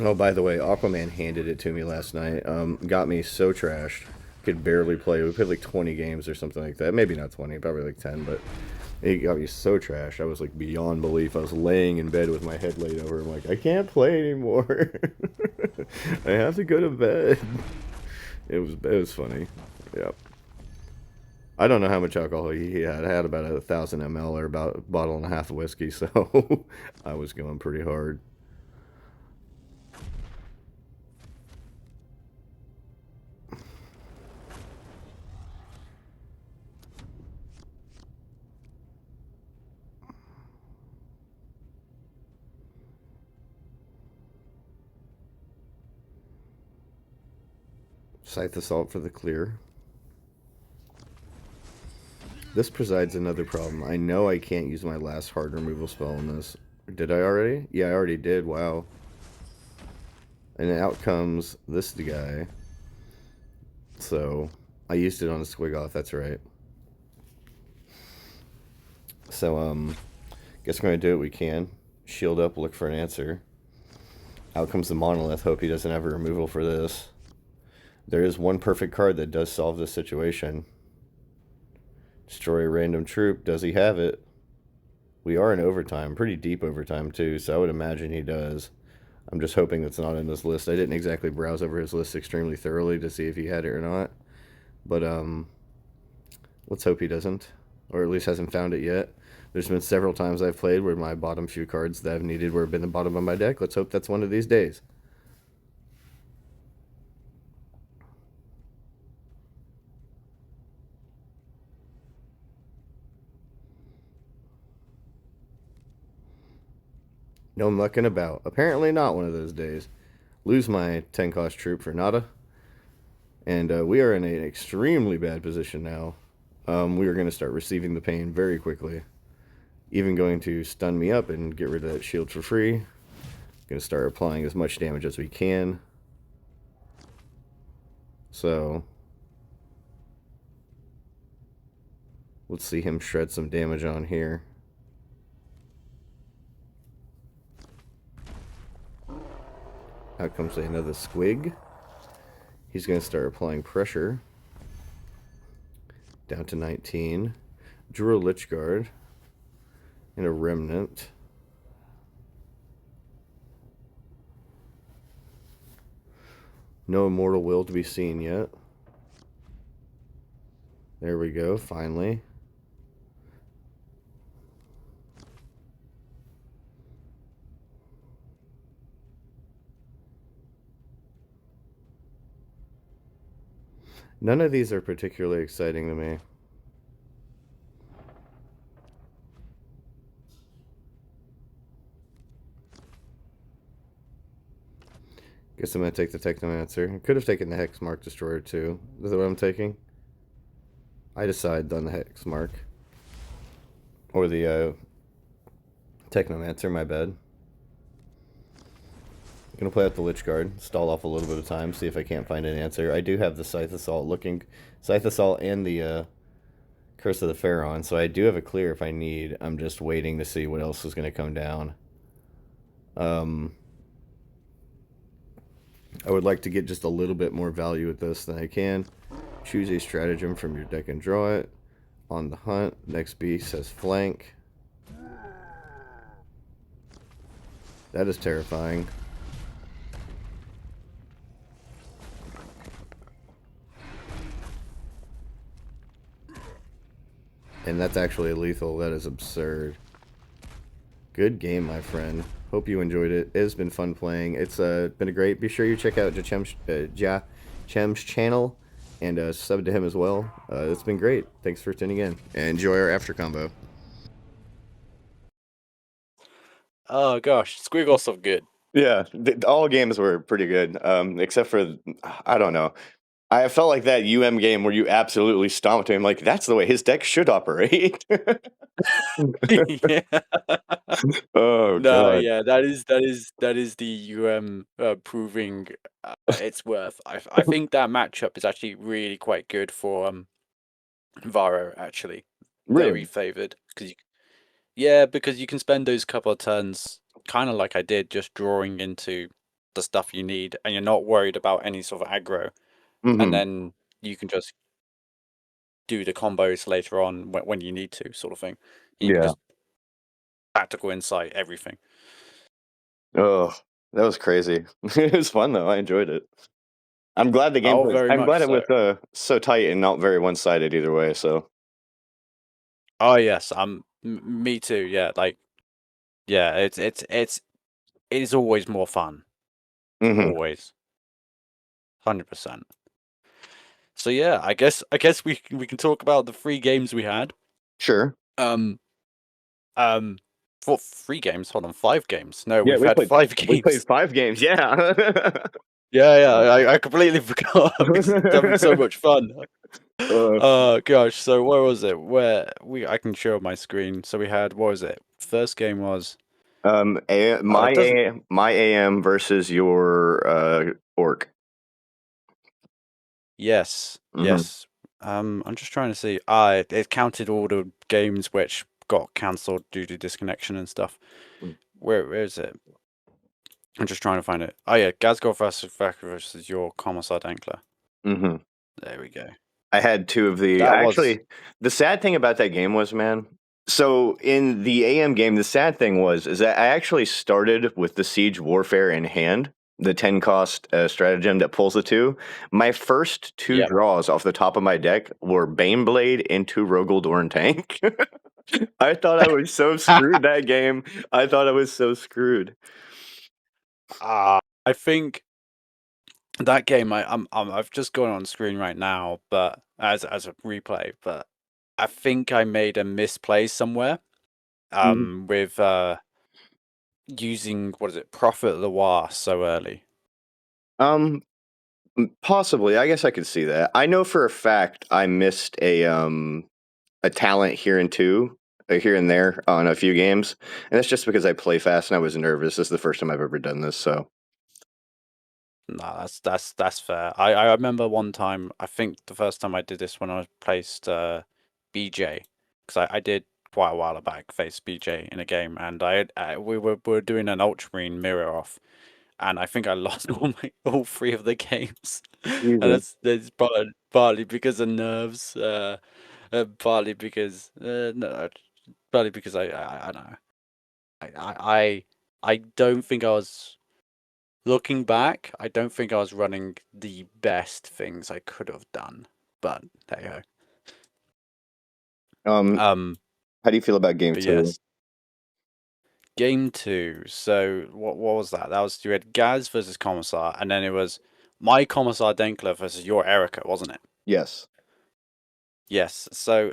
Oh, by the way, Aquaman handed it to me last night. Got me so trashed. Could barely play. We played like 20 games or something like that. Maybe not 20, probably like 10, but it got me so trashed. I was like beyond belief. I was laying in bed with my head laid over. I'm like, I can't play anymore. I have to go to bed. It was funny. Yep. I don't know how much alcohol he had. I had about 1,000 ml or about a bottle and a half of whiskey, so I was going pretty hard. Scythe Assault for the clear. This presides another problem. I know I can't use my last hard removal spell in this. Did I already? Yeah, I already did. Wow. And out comes this guy. So, I used it on a Squiggoth, that's right. So, guess we're going to do what we can. Shield up, look for an answer. Out comes the Monolith. Hope he doesn't have a removal for this. There is one perfect card that does solve this situation. Destroy a random troop. Does he have it? We are in overtime. Pretty deep overtime, too, so I would imagine he does. I'm just hoping that's not in this list. I didn't exactly browse over his list extremely thoroughly to see if he had it or not. But, let's hope he doesn't. Or at least hasn't found it yet. There's been several times I've played where my bottom few cards that I've needed were been the bottom of my deck. Let's hope that's one of these days. No mucking about. Apparently not one of those days. Lose my 10-cost troop for nada. And we are in an extremely bad position now. We are going to start receiving the pain very quickly. Even going to stun me up and get rid of that shield for free. Going to start applying as much damage as we can. So, let's see him shred some damage on here. Out comes another Squig. He's going to start applying pressure. Down to 19. Drew a Lich Guard. And a Remnant. No Immortal Will to be seen yet. There we go, finally. None of these are particularly exciting to me. Guess I'm gonna take the Technomancer. I could have taken the Hexmark Destroyer too. Is that what I'm taking? I decide on the Hexmark. Or the Technomancer, my bad. I'm gonna play out the Lich Guard, stall off a little bit of time, see if I can't find an answer. I do have the Scythe Assault and the Curse of the Pharaon, so I do have a clear if I need. I'm just waiting to see what else is gonna come down. I would like to get just a little bit more value with this than I can. Choose a stratagem from your deck and draw it. On the hunt, next beast says flank. That is terrifying. And that's actually lethal. That is absurd. Good game, my friend. Hope you enjoyed it. It has been fun playing. It's been a great. Be sure you check out Jachem's channel and sub to him as well. It's been great. Thanks for tuning in. And enjoy our after combo. Oh gosh, Squiggle's so good. Yeah, all games were pretty good, except for, I don't know. I felt like that game where you absolutely stomped him. Like, that's the way his deck should operate. Yeah. Oh, No, God. yeah, that is the proving its worth. I think that matchup is actually really quite good for Varo actually. Very Really? favored because yeah, because you can spend those couple of turns kind of like I did, just drawing into the stuff you need, and you're not worried about any sort of aggro, and Mm-hmm. then you can just do the combos later on when you need to, sort of thing. You can Yeah. just tactical insight everything. Oh, that was crazy. It was fun, though. I enjoyed it. I'm glad the Oh, gameplay. very I'm much glad it so. was so tight and not very one-sided either way, so. Oh yes, me too. Yeah, like yeah, it is always more fun, Mm-hmm. always, 100%. So yeah, I guess we can talk about the 3 games we had. Sure. Um um, for 3 games. Hold on, 5 games. No, Yeah, we've had five we played games. 5 games, yeah. Yeah, yeah, I completely forgot. It's having so much fun. Uh, Gosh. So where was it? I can show my screen. So we had, what was it? First game was my it doesn't. my AM versus your orc. Yes, Mm-hmm. yes. I'm just trying to see. It counted all the games which got cancelled due to disconnection and stuff. Where is it? I'm just trying to find it. Oh yeah, Gazgol versus your Commissar Dankler. Mm-hmm. There we go. I had 2 of the. That was The sad thing about that game was, man. So in the AM game, the sad thing is that I actually started with the Siege Warfare in hand, the 10 cost stratagem that pulls the 2. My first 2 yeah. draws off the top of my deck were Baneblade into Rogaldorn Tank. I thought I was so screwed that game. I thought I was so screwed. I think that game. I've just gone on screen right now, but as a replay, but I think I made a misplay somewhere. With using what is it, Prophet Loire so early. Um, Possibly. I guess I could see that. I know for a fact I missed a talent here and there on a few games, and that's just because I play fast and I was nervous. This is the first time I've ever done this, so. No, that's fair. I remember one time. I think the first time I did this when I placed BJ, because I did quite a while back face BJ in a game, and we were doing an Ultramarine mirror off, and I think I lost all 3 of the games, and Jesus. that's partly because of nerves, partly because no, partly because I don't know. I don't think I was. Looking back, I don't think I was running the best things I could have done, but there you go. Um, How do you feel about game but 2? yes, game 2. So what was that? That was, you had Gaz versus Commissar, and then it was my Commissar Denkler versus your Erica, wasn't it? Yes. Yes. So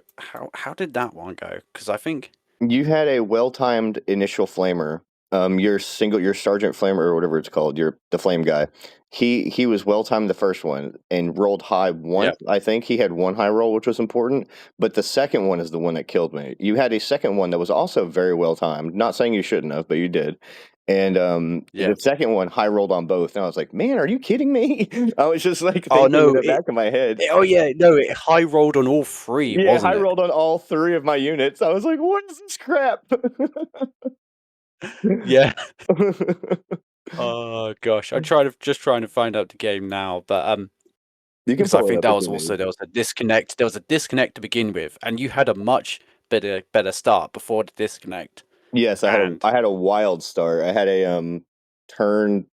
how did that one go? Because I think You had a well-timed initial flamer. Your sergeant flamer or whatever it's called, the flame guy. He was well-timed the first one and rolled high once. yeah, I think he had one high roll, which was important. But the second one is the one that killed me. You had a second one that was also very well-timed. Not saying you shouldn't have, but you did. And yeah. the second one high rolled on both, and I was like, "Man, are you kidding me?" I was just like Oh thinking in no, the back of my head. oh yeah, no, it high rolled on all three, Yeah, wasn't high it? rolled on all three of my units. I was like, "What is this crap?" Yeah. Oh gosh, just trying to find out the game now, but You can because I pull it think up that if was you also need. there was a disconnect. There was a disconnect to begin with, and you had a much better start before the disconnect. Yes, And I had a wild start. I had a turn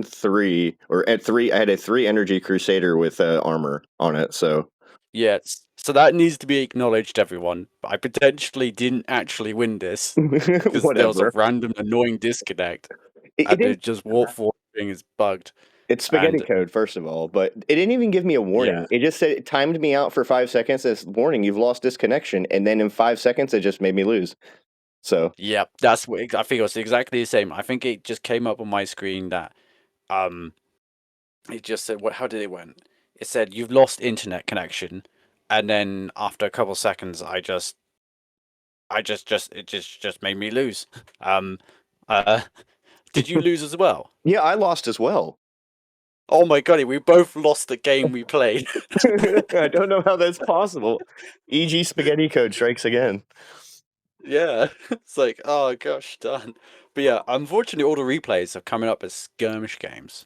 3 or at 3 I had a 3 energy crusader with armor on it. So yes, so that needs to be acknowledged, everyone. I potentially didn't actually win this because there was a whatever. random annoying disconnect, It and didn't it just Warpforge thing is bugged. It's spaghetti And code first of all, but it didn't even give me a yeah, warning. It just said it timed me out for 5 seconds as warning, you've lost this connection, and then in 5 seconds it just made me lose. So, yeah, that's what I think it was exactly the same. I think it just came up on my screen that um it just said what? How did it went? It said you've lost internet connection, and then after a couple seconds, it just made me lose. Um, uh, did you lose as well? yeah, I lost as well. Oh my god, we both lost the game we played. I don't know how that's possible. E.g. spaghetti code strikes again. Yeah, it's like oh gosh, done. But yeah, unfortunately, all the replays are coming up as skirmish games.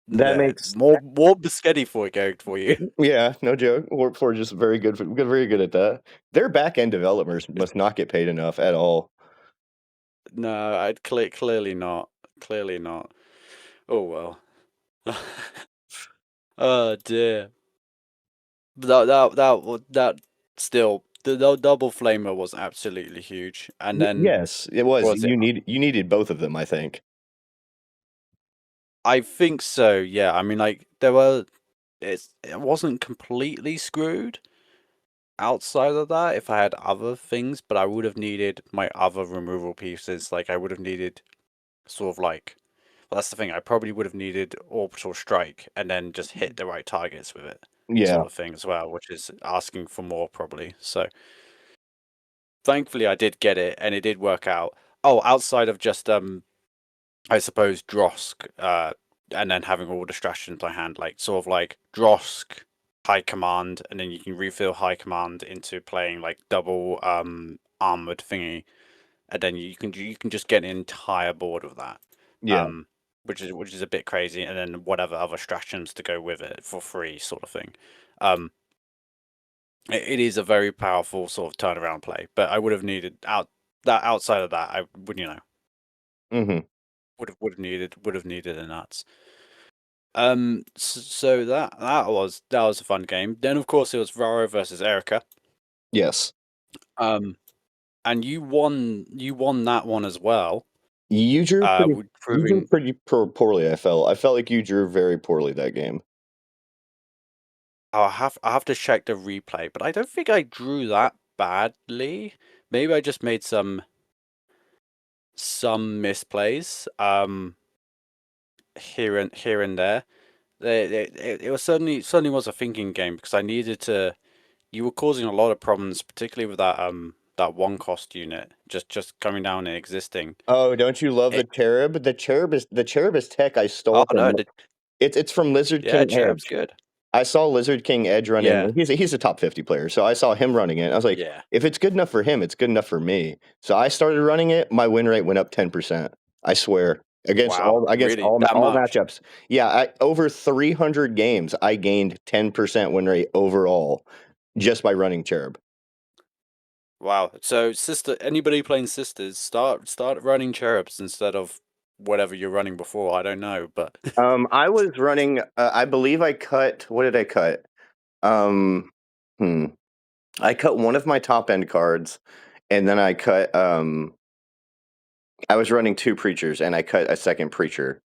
That There, makes more biscotti for going for you. Yeah, no joke. Warpforge is very very good at that. Their back end developers must not get paid enough at all. No, I'd clearly not. Clearly not. Oh well. Oh dear. That still the double flamer was absolutely huge. And then Yes, it was. was it? You needed both of them, I think. I think so. Yeah. I mean, like it wasn't completely screwed outside of that. If I had other things, but I would have needed my other removal pieces. Like I would have needed sort of like. Well, that's the thing. I probably would have needed orbital strike and then just hit the right targets with it, Yeah. sort of thing as well, which is asking for more probably. So. Thankfully I did get it and it did work out. Oh, outside of just I suppose Drosk, and then having all the stratagems by hand, like sort of like Drosk, high command, and then you can refill high command into playing like double armored thingy, and then you can just get an entire board with that. Yeah. Um which is a bit crazy, and then whatever other stratagems to go with it for free sort of thing. Um it is a very powerful sort of turnaround play, but I would have needed outside of that. I would Mhm. would have needed a nuts. So that was a fun game. Then of course it was Rara versus Erica. Yes. Um, and you won that one as well. With You drew proving pretty poorly, I felt. I felt like you drew very poorly that game. I have to check the replay, but I don't think I drew that badly. Maybe I just made some misplays. Here and there. It was certainly was a thinking game because I needed to. You were causing a lot of problems, particularly with that one cost unit just coming down and existing. Oh, don't you love the It, cherub? The cherub is tech I oh stole no, from it's from Lizard yeah, King Cherub's Edge. good. I saw Lizard King Edge running. Yeah, He's a top 50 player, so I saw him running it. I was like, yeah. if it's good enough for him, it's good enough for me. So I started running it. My win rate went up 10%. I swear, Wow, really that all much? matchups. Yeah, over 300 games, I gained 10% win rate overall just by running Cherub. Wow. So anybody playing sisters, start running Cherubs instead of whatever you're running before. I don't know, but I was running. I believe I cut. What did I cut? Um, hmm. I cut one of my top end cards, and then I cut. I was running two preachers, and I cut a second preacher.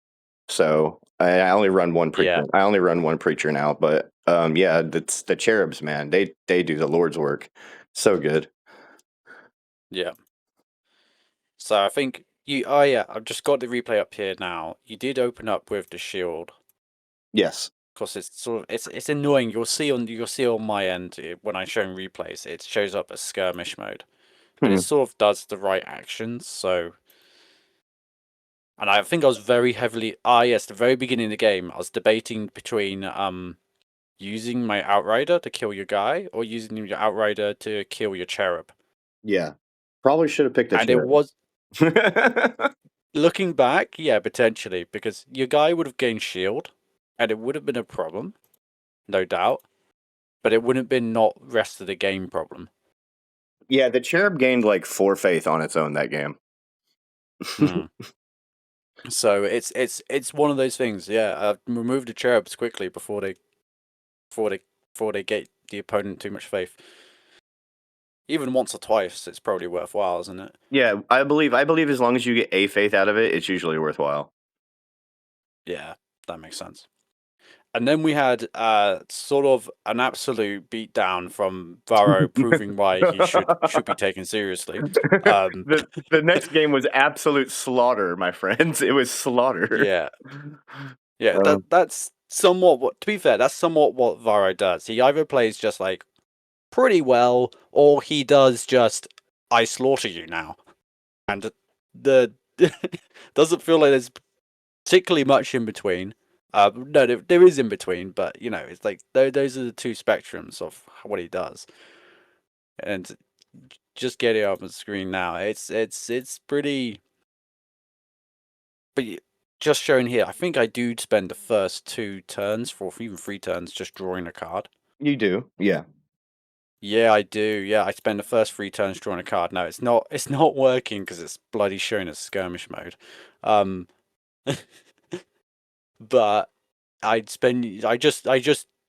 So I only run one preacher. Yeah, I only run one preacher now, but yeah, that's the cherubs, man. They do the Lord's work. So good. yeah. So I think you. Oh yeah, I've just got the replay up here now. You did open up with the shield. Yes. Of course, it's sort of it's annoying. You'll see on my end when I'm showing replays, it shows up as skirmish mode, but Hmm. it sort of does the right actions. So, and I think I was very heavily. Yes, the very beginning of the game, I was debating between using my outrider to kill your guy or using your outrider to kill your cherub. Yeah. Probably should have picked a And it cherub. was looking back, yeah, potentially because your guy would have gained shield, and it would have been a problem, no doubt. But it wouldn't have been not rest of the game problem. Yeah, the cherub gained like 4 faith on its own that game. Hmm. So it's one of those things. Yeah, remove the cherubs quickly before they get the opponent too much faith. Even once or twice, it's probably worthwhile, isn't it? Yeah, I believe as long as you get a faith out of it, it's usually worthwhile. Yeah, that makes sense. And then we had sort of an absolute beatdown from Varro, proving why he should be taken seriously. The next game was absolute slaughter, my friends. It was slaughter. Yeah, yeah. Um, That's somewhat what. To be fair, that's somewhat what Varro does. He either plays just like pretty well, or he does just I slaughter you now, and the doesn't feel like there's particularly much in between. No, there is in between, but you know, it's like those are the two spectrums of what he does. And just get it up on the screen now. It's pretty. But just shown here, I think I do spend the first 2 turns, or even 3 turns, just drawing a card. you do, yeah. Yeah, I do. Yeah, I spend the first 3 turns drawing a card. No, it's not. It's not working because it's bloody showing as skirmish mode. Um, but I'd spend. I just.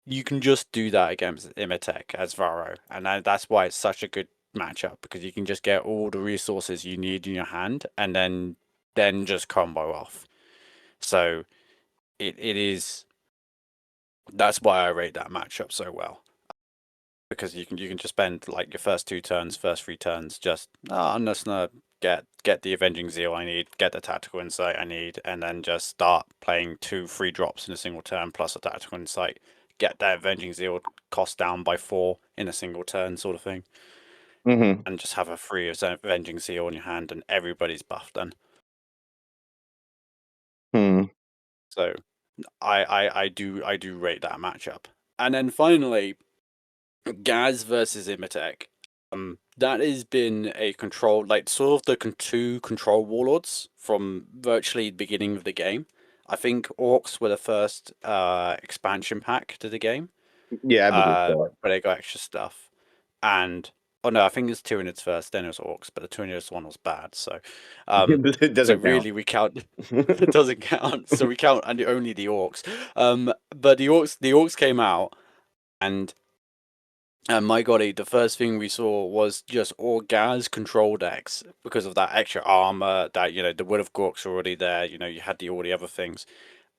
You can just do that against Imatech as Varro, and that's why it's such a good matchup because you can just get all the resources you need in your hand, and then just combo off. So it is. That's why I rate that matchup so well. Because you can just spend like your first 2 turns, first 3 turns, just I'm just gonna get the avenging zeal I need, get the tactical insight I need, and then just start playing 2 free drops in a single turn plus a tactical insight. Get that avenging zeal cost down by 4 in a single turn, sort of thing, Mm-hmm. and just have a free avenging zeal in your hand, and everybody's buffed then. Hmm. So I do rate that matchup. And then finally, Gaz versus Imatech. That has been a control, like sort of the two control warlords from virtually the beginning of the game. I think orcs were the first expansion pack to the game, Yeah, I believe so. where they got extra stuff. And oh no, I think it's Tyranids first, then it was orcs, but the Tyranids one was bad. So, It so doesn't count. really we count. It doesn't count. So we count only the orcs. But the orcs came out and. And my golly, the first thing we saw was just all Gaz control decks because of that extra armor, that, the Will of Gork's already there, you had all the other things.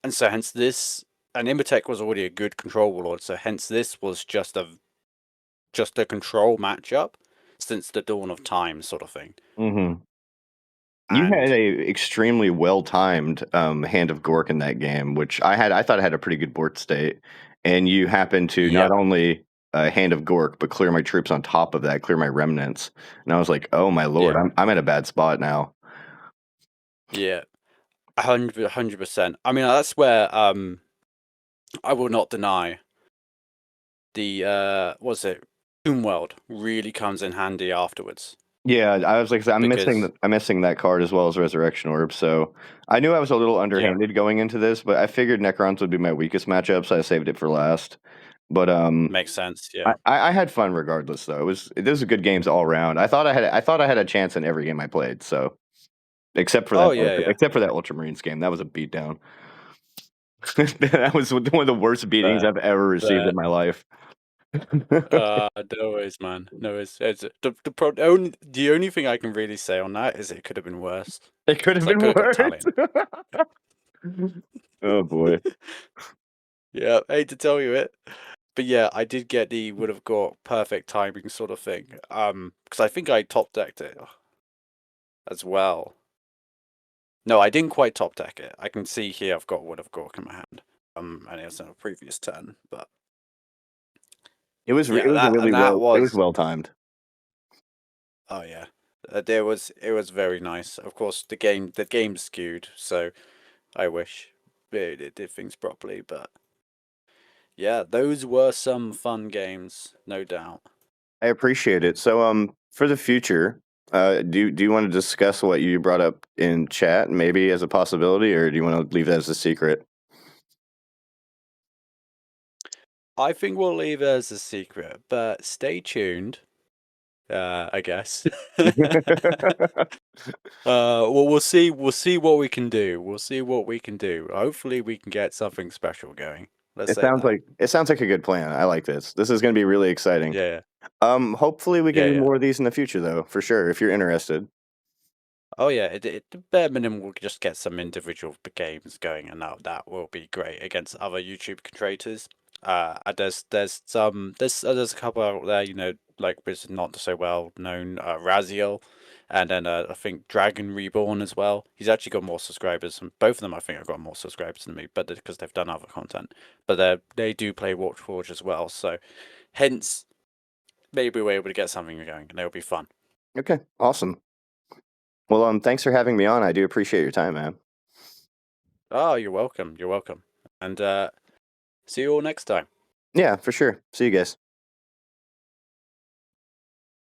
And so hence this, and Imatech was already a good control warlord, so hence this was just a control matchup since the dawn of time sort of thing. Mm-hmm. You had And a extremely well timed Hand of Gork in that game, which I thought I had a pretty good board state, and you happened to yeah, not only Hand of Gork but clear my troops on top of that, clear my remnants, and I was like, oh my lord, yeah, I'm in a bad spot now. yeah, 100%. I mean, that's where I will not deny the what's it, World really comes in handy afterwards Yeah, I was like, because I'm missing that card as well as Resurrection Orb. So I knew I was a little yeah, underhanded going into this, but I figured Necrons would be my weakest matchup, so I saved it for last. But makes sense. I, Yeah. I had fun regardless, though. It was good games all around. I thought I had a chance in every game I played. So except for Oh yeah, yeah. except for that Ultramarines game, that was a beatdown. That was one of the worst beatings But I've ever received in but my life. no worries, man. No worries. It's the only thing I can really say on that is it could have been worse It could have because I been could have got worse. Talion. Oh boy. Yeah, I hate to tell you it. But yeah, I did get the would have got perfect timing sort of thing. Because I think I top decked it as well. No, I didn't quite top deck it. I can see here I've got would have got in my hand. And it's on a previous turn, but It was yeah, it was was well timed. oh yeah. It was very nice. Of course, the game's skewed, so I wish it did things properly, but yeah, those were some fun games, no doubt. I appreciate it. So for the future, do you want to discuss what you brought up in chat maybe as a possibility, or do you want to leave that as a secret? I think we'll leave it as a secret, but stay tuned. I guess. Well, we'll see what we can do. We'll see what we can do. Hopefully, we can get something special going. Let's say that. It sounds like a good plan. I like this. This is going to be really exciting. Yeah, Hopefully we can yeah, do yeah. more of these in the future, though, for sure. If you're interested. Oh yeah, the bare minimum we'll just get some individual games going, and that will be great against other YouTube creators. And there's a couple out there, you know, like with not so well known Raziel, and then I think Dragon Reborn as well. He's actually got more subscribers, and both of them I think have got more subscribers than me, but because they've done other content. But they do play Warpforge as well, so hence maybe we're able to get something going, and it'll be fun. Okay, awesome. Well, thanks for having me on. I do appreciate your time, man. Oh, you're welcome. You're welcome. And see you all next time. Yeah, for sure. See you guys.